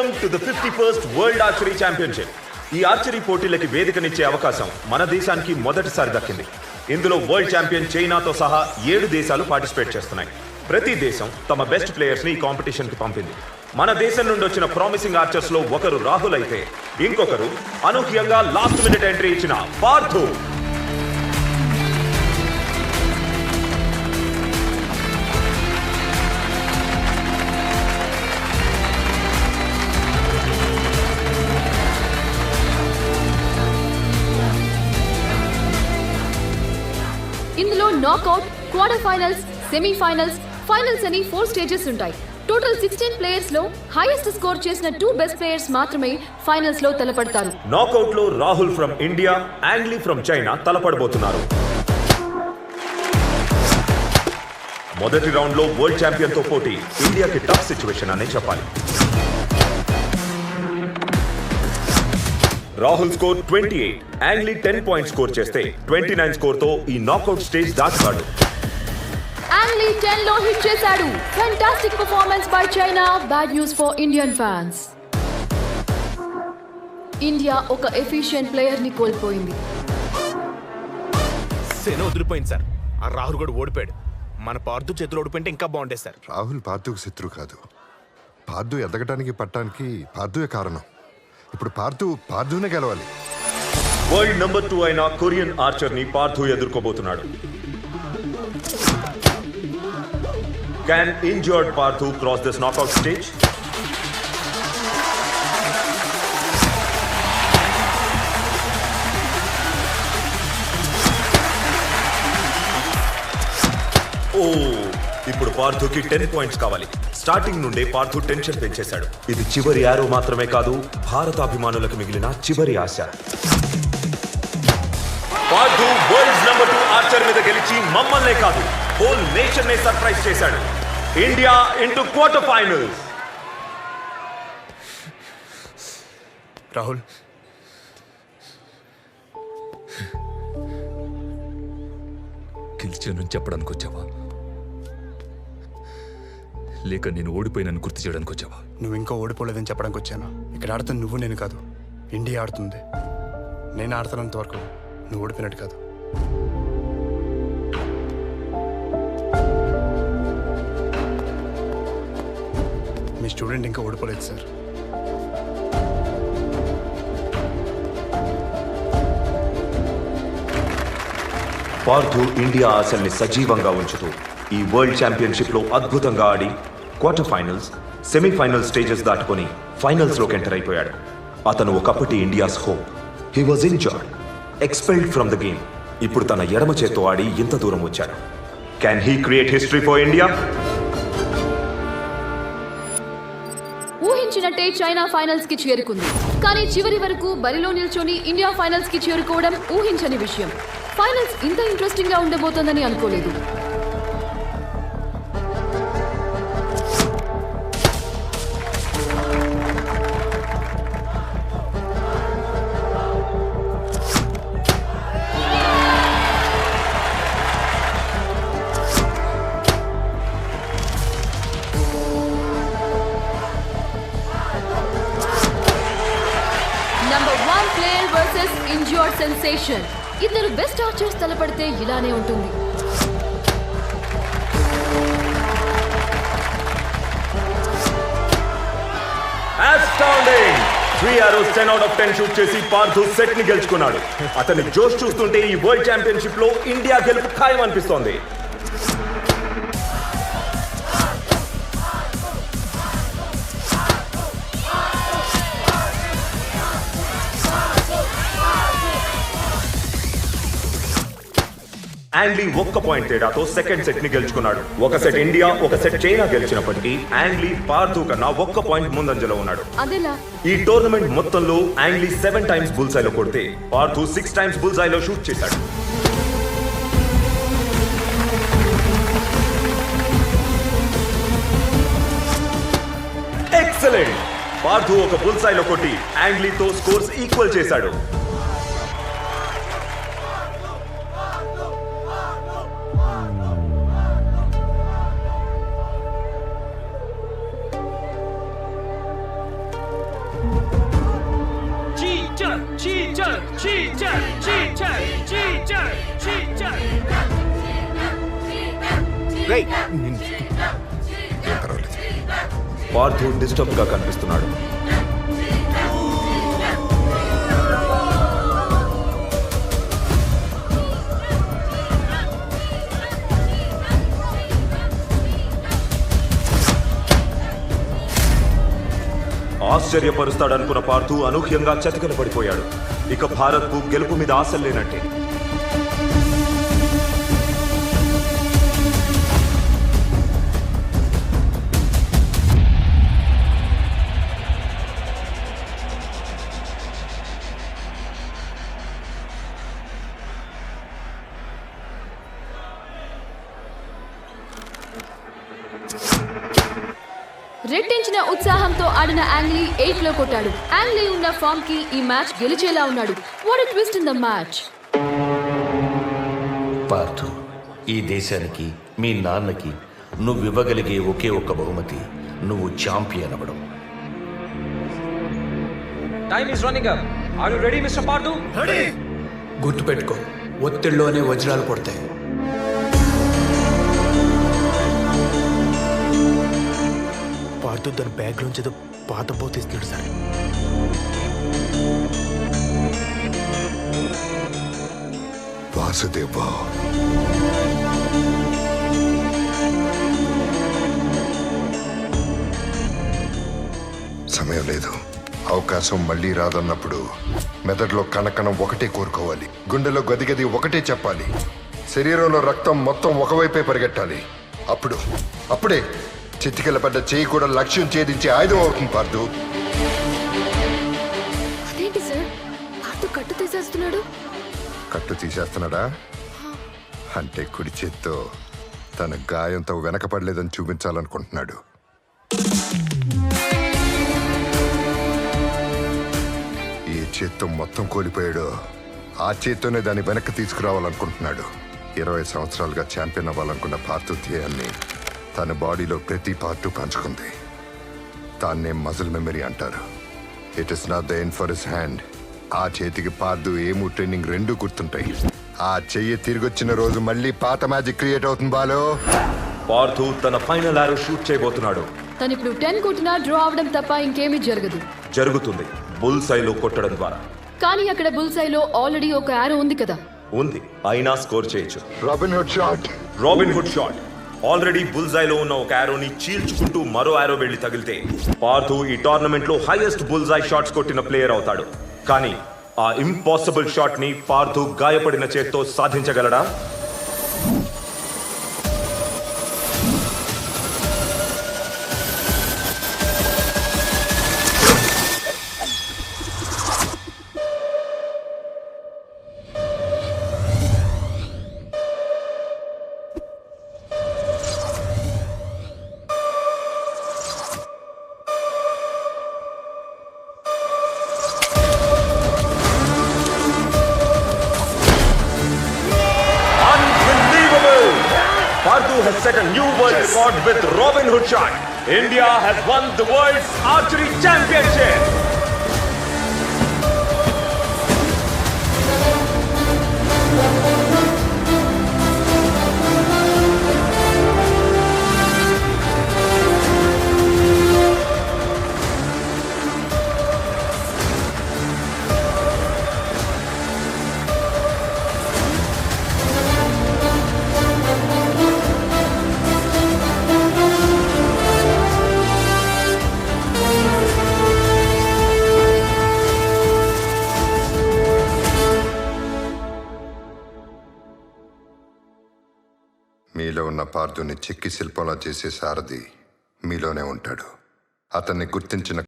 Welcome to the 51st world archery championship. ఈ archery పోటీలకి వేదికనిచ్చే అవకాశం మన దేశానికి మొదటిసారి దక్కింది. ఇందులో వరల్డ్ ఛాంపియన్ చైనాతో సహా 7 దేశాలు పార్టిసిపేట్ చేస్తున్నాయి. ప్రతి దేశం తమ బెస్ట్ ప్లేయర్స్ ని ఈ కాంపిటీషన్ కి పంపింది. మన దేశం నుండి వచ్చిన ప్రామిసింగ్ ఆర్చర్స్ లో ఒకరు రాహుల్ అయితే ఇంకొకరు అనూహ్యంగా లాస్ట్ మినిట్ ఎంట్రీ ఇచ్చిన పార్థు. ఇందులో knockout, quarter finals, semifinals, finals అని 4 స్టేజెస్ ఉంటాయి. టోటల్ 16 ప్లేయర్స్ లో హైయెస్ట్ స్కోర్ చేసిన 2 బెస్ట్ ప్లేయర్స్ మాత్రమే ఫైనల్స్ లో తలపడతారు. నాకౌట్ లో Rahul from India, Yangli from China తలపడబోతున్నారు. మొదటి రౌండ్ లో వరల్డ్ ఛాంపియన్ తో పోటీ ఇండియాకి టఫ్ సిచ్యువేషన్ అనే చెప్పాలి. రాహుల్ స్కోర్ 28, యాంగ్లీ 10 పాయింట్స్ స్కోర్ చేస్తే 29 స్కోర్ తో ఈ నాకౌట్ స్టేజ్ దాటాడు. యాంగ్లీ 10 లో హిట్ చేశాడు. Fantastic performance by China. Bad news for Indian fans. India ఒక ఎఫిషియెంట్ ప్లేయర్ ని కోల్పోయింది. సేన వదిలిపోయింది సార్. ఆ రాహుల్ కూడా ఓడిపోయాడు. మన పార్థు చేతులు ఓడిపోయింటే ఇంకా బాగుండేది సార్. రాహుల్ పార్థుకు శత్రువు కాదు. పార్థు ఎదగటానికి పట్టానికి పార్థువే కారణం. ఇప్పుడు పార్థునే గెలవాలి. వరల్డ్ నెంబర్ 2 అయిన కొరియన్ ఆర్చర్ ని Partha ఎదుర్కోబోతున్నాడు. Can injured Parthu cross this knockout stage? ఇప్పుడు పార్థుకి 10 పాయింట్స్ కావాలి. స్టార్టింగ్ నుండే పార్థు టెన్షన్ పెంచేశాడు. ఇది చివరి యారో మాత్రమే కాదు, భారత అభిమానులకు మిగిలిన చివరి ఆశ. పార్థు వరల్డ్ నెంబర్ 2 ఆర్చర్ మీద గెలిచి మమ్మల్నే కాదు, హోల్ నేషన్ నే సర్ప్రైజ్ చేశాడు. India into quarter finals. Rahul, గెలిచానని చెప్పడానికి వచ్చావా, లేక నేను ఓడిపోయినని గుర్తు చేయడానికి వచ్చావా? నువ్వు ఇంకా ఓడిపోలేదని చెప్పడానికి వచ్చాను. ఇక్కడ ఆడుతుంది నువ్వు, నేను కాదు. ఇండియా ఆడుతుంది. నేను ఆడుతున్నంత వరకు నువ్వు ఓడిపోయినట్టు కాదు. మీ స్టూడెంట్ ఇంకా ఓడిపోలేదు సార్. పార్థు ఇండియా ఆశల్ని సజీవంగా ఉంచుతూ ఈ వరల్డ్ ఛాంపియన్షిప్ లో అద్భుతంగా ఆడి క్వార్టర్ ఫైనల్స్, సెమీఫైనల్ స్టేజెస్ దాటుకొని ఫైనల్స్ లోకి ఎంటర్ అయిపోయాడు. అతను ఒకప్పటి India's hope. He was injured, expelled from the game. ఇప్పుడు తన ఎడమ చేత్తో ఆడి ఇంత దూరం వచ్చాడు. Can he create history for India? ఊహించినట్టే చైనా ఫైనల్స్ కి చేరుకుంది. కానీ చివరి వరకు బరిలో నిల్చొని ఇండియా ఫైనల్స్ కి చేరుకోవడం ఊహించని విషయం. ఫైనల్స్ ఇంత ఇంట్రెస్టింగ్ గా ఉండబోతోందని అనుకోలేదు. Number 1 player versus injured sensation. ఇద్దరు బెస్ట్ ఆర్చర్స్ తలపడితే ఇలానే ఉంటుంది. Astounding! 3 arrows 10 out of 10 shoot చేసి పార్థు సెట్ ని గెలుచుకున్నాడు. అతని జోష్ చూస్తుంటే ఈ వరల్డ్ ఛాంపియన్షిప్ లో ఇండియా గెలుపు ఖాయం అనిపిస్తోంది. యాంగ్లీ 1 పాయింట్ తేడాతో సెకండ్ సెట్ ని గెలుచుకున్నాడు. ఒక సెట్ ఇండియా, ఒక సెట్ చైనా గెలిచినప్పటికీ యాంగ్లీ పార్థు కన్నా 1 పాయింట్ ముందంజలో ఉన్నాడు. ఈ టోర్నమెంట్ మొత్తంలో యాంగ్లీ 7 టైమ్స్ బుల్సైలో కొడితే పార్థు 6 టైమ్స్ బుల్సైలో షూట్ చేశాడు. ఎక్సలెంట్! పార్థు ఒక బుల్సైలో కొట్టి యాంగ్లీతో స్కోర్స్ ఈక్వల్ చేశాడు. cheater, cheater, cheater, cheater, cheater. రేయ్ ఏం పర్వాలేదు. పార్థు డిస్టర్బ్ గా కనిపిస్తున్నాడు. ఆశ్చర్యపరుస్తాడనుకున్న పార్థు అనూహ్యంగా చతికిల పడిపోయాడు. ఇక భారత్కు గెలుపు మీద ఆశలు లేనట్టే. రెట్టించిన ఉత్సాహంతో ఆడిన యాంగ్లీ 8 లో కొట్టాడు. యాంగ్లీ ఉన్న ఫామ్ కి ఈ మ్యాచ్ గెలిచేలా ఉన్నాడు. What a twist in the match. Partha, ఈ దేశానికి మీ నాన్నకి నువ్వు ఇవ్వగలిగే ఒకే ఒక్క బహుమతి నువ్వు ఛాంపియన్ అవ్వడం. Time is running up. Are you ready, Mr. Pardu? గుర్తుపెట్టుకో, ఒత్తిడిలోనే వజ్రాలు పడతాయి. పార్థు తన బ్యాగ్ లోంచి ఏదో పాత పోతీస్తున్నాడు సార్. వాసుదేవ, సమయం లేదు. అవకాశం మళ్ళీ రాదన్నప్పుడు మెదడులో కణకణం ఒకటే కోరుకోవాలి, గుండెలో గదిగది ఒకటే చెప్పాలి, శరీరంలో రక్తం మొత్తం ఒకవైపే పరిగెట్టాలి. అప్పుడే చితికిల పడ్డ చేయి కూడా లక్ష్యం ఛేదించే ఆయుధం అవుతుంది పార్థు. అదేంటి సార్, పార్థు కట్టు తీసేస్తున్నాడు. కట్టు తీసేస్తున్నాడా అంటే కుడి చేత్తో తన గాయంతో వెనకపడలేదని చూపించాలనుకుంటున్నాడు. ఏ చేత్తో మొత్తం కోల్పోయాడో ఆ చేత్తోనే దాన్ని వెనక్కి తీసుకురావాలనుకుంటున్నాడు. 20 సంవత్సరాలుగా ఛాంపియన్ అవ్వాలనుకున్న పార్థు ధ్యేయాన్ని తన బాడీలో ప్రతి పార్టు పంచుకుంది. దాన్నే మజిల్ మెమరీ అంటారు. It is not the end for his hand. ఆ చేతికి పార్థు ఏము ట్రైనింగ్ రెండూ గుర్తుంటాయి. ఆ చెయ్యి తిరిగొచ్చిన రోజు మళ్ళీ పాత మ్యాజిక్ క్రియేట్ అవుతుంది బాలో. పార్థు తన ఫైనల్ ఆరో షూట్ చేయబోతున్నాడు. తను ఇప్పుడు 10 కొట్టినా డ్రా అవడం తప్ప ఇంకేమీ జరగదు. జరుగుతుంది బుల్ సైలో కొట్టడం ద్వారా. కానీ అక్కడ బుల్సైలో ఆల్రెడీ ఒక యారో ఉంది కదా. ఉంది, అయినా స్కోర్ చేయొచ్చు. Robin Hood shot. Robin Hood shot. Already బుల్జైలో ఉన్న ఒక యారోని చీల్చుకుంటూ మరో యారో వెళ్లి తగిలితే పార్థు ఈ టోర్నమెంట్ లో హైయెస్ట్ బుల్జై షాట్స్ కొట్టిన ప్లేయర్ అవుతాడు. కానీ ఆ ఇంపాసిబుల్ షాట్ ని పార్థు గాయపడిన చేత్తో సాధించగలడా? Pardu has set a new world record with Robin Hood shot. India has won the world's archery championship. మీలో ఉన్న పార్థుని చెక్కి శిల్పంలా చేసే సారథి మీలోనే ఉంటాడు. అతన్ని గుర్తించిన